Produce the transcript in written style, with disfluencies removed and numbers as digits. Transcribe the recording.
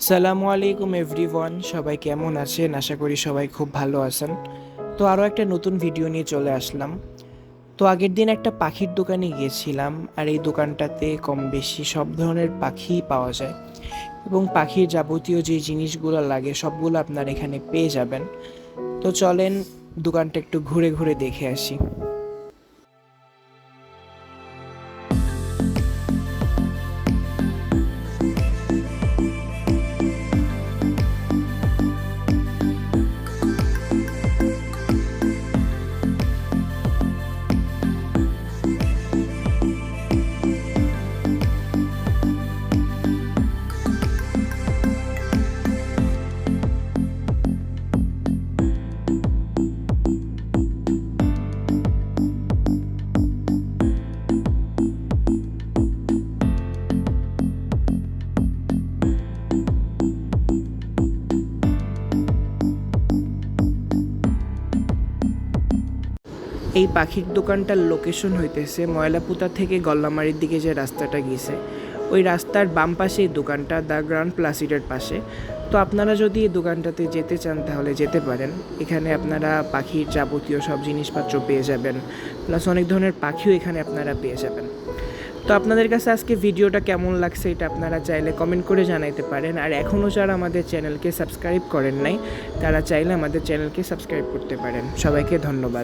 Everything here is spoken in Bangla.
সালামু আলাইকুম এভরিওয়ান, সবাই কেমন আছেন? আশা করি সবাই খুব ভালো আছেন। তো আরও একটা নতুন ভিডিও নিয়ে চলে আসলাম। তো আগের দিন একটা পাখির দোকানে গিয়েছিলাম, আর এই দোকানটাতে কম বেশি সব ধরনের পাখিই পাওয়া যায় এবং পাখির যাবতীয় যে জিনিসগুলো লাগে সবগুলো আপনারা এখানে পেয়ে যাবেন। তো চলেন দোকানটা একটু ঘুরে ঘুরে দেখে আসি। এই পাখির দোকানটার লোকেশন হইতেছে ময়লাপুতা থেকে গল্লামারির দিকে যে রাস্তাটা গিয়েছে ওই রাস্তার বাম পাশে এই দোকানটা, দ্য গ্রান্ড প্লাসিডের পাশে। তো আপনারা যদি এই দোকানটাতে যেতে চান তাহলে যেতে পারেন। এখানে আপনারা পাখির যাবতীয় সব জিনিসপত্র পেয়ে যাবেন, প্লাস অনেক ধরনের পাখিও এখানে আপনারা পেয়ে যাবেন। তো আপনাদের কাছে আজকে ভিডিওটা কেমন লাগছে এটা আপনারা চাইলে কমেন্ট করে জানাইতে পারেন। আর এখনও যারা আমাদের চ্যানেলকে সাবস্ক্রাইব করেন নাই তারা চাইলে আমাদের চ্যানেলকে সাবস্ক্রাইব করতে পারেন। সবাইকে ধন্যবাদ।